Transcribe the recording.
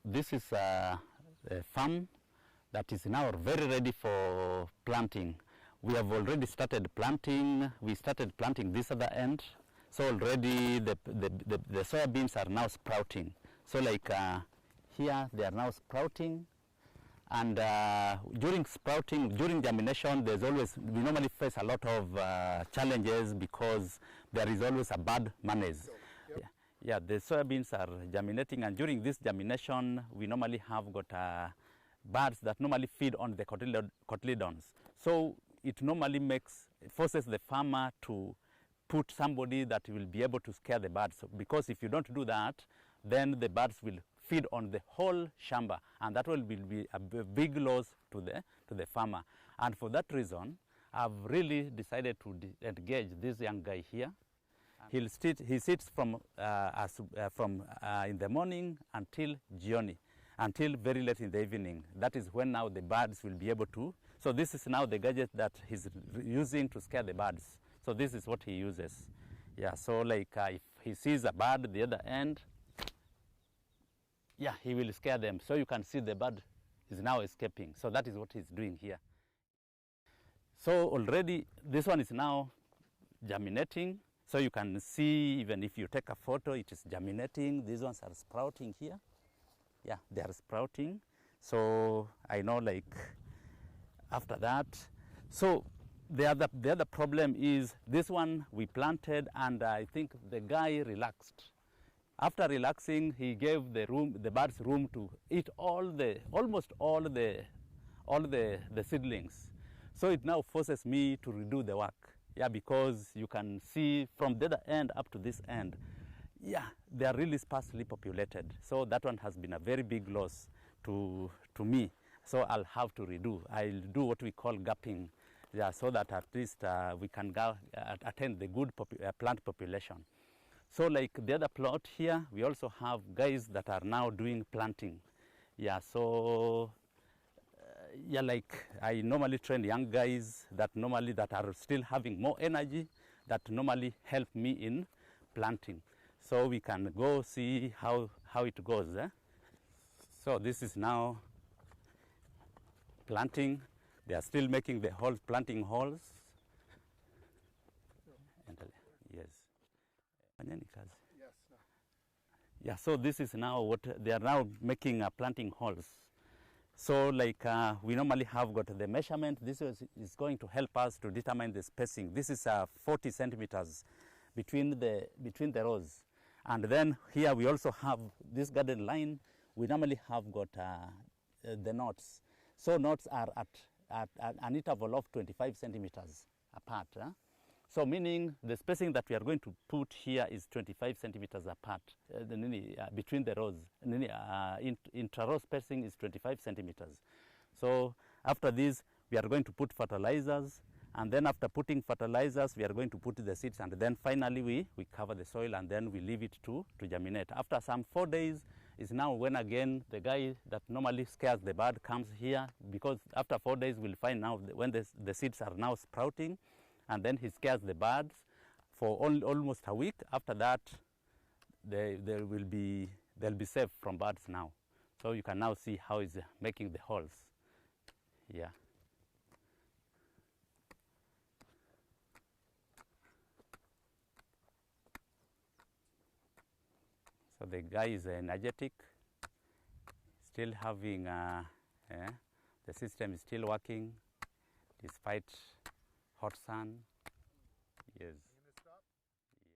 this is a farm that is now very ready for planting. We have already started planting. We started planting this other end. So already the soybeans are now sprouting. So like here they are now sprouting. And during sprouting, during germination, we normally face a lot of challenges because there is always a bad manage. Yeah, the soybeans are germinating, and during this germination, we normally have got birds that normally feed on the cotyledons. So it normally forces the farmer to put somebody that will be able to scare the birds, because if you don't do that, then the birds will feed on the whole shamba, and that will be a big loss to the farmer. And for that reason, I've really decided to engage this young guy here. He sits from in the morning until jioni, until very late in the evening. That is when now the birds will be able to. So this is now the gadget that he's using to scare the birds. So this is what he uses. Yeah, so like if he sees a bird at the other end, yeah, he will scare them. So you can see the bird is now escaping. So that is what he's doing here. So already this one is now germinating. So you can see, even if you take a photo, it is germinating. These ones are sprouting here. Yeah, they are sprouting. So I know, like, after that. So the other problem is this one we planted, and I think the guy relaxed. After relaxing, he gave the birds room to eat almost all the seedlings. So it now forces me to redo the work. Yeah, because you can see from the other end up to this end, yeah, they are really sparsely populated. So that one has been a very big loss to me. So I'll have to redo. I'll do what we call gapping, yeah, so that at least we can attain the good plant population. So like the other plot here, we also have guys that are now doing planting. Yeah, so yeah, like I normally train young guys that are still having more energy, that normally help me in planting. So we can go see how it goes. So this is now planting. They are still making the holes, planting holes. And, yes. Yes. No. Yeah, so this is now what they are now making, planting holes. So like we normally have got the measurement. This is going to help us to determine the spacing. This is 40 centimeters between the rows. And then here we also have this garden line. We normally have got the knots. So knots are at an interval of 25 centimeters apart. So meaning the spacing that we are going to put here is 25 centimeters apart between the rows. Intra-row spacing is 25 centimeters. So after this, we are going to put fertilizers, and then after putting fertilizers, we are going to put the seeds, and then finally we cover the soil, and then we leave it to germinate. After some 4 days is now when again the guy that normally scares the bird comes here, because after 4 days we'll find now when the seeds are now sprouting, and then he scares the birds for almost a week. After that, they'll be safe from birds now. So you can now see how he's making the holes. Yeah. So the guy is energetic, still having, the system is still working despite hot sun. Yes.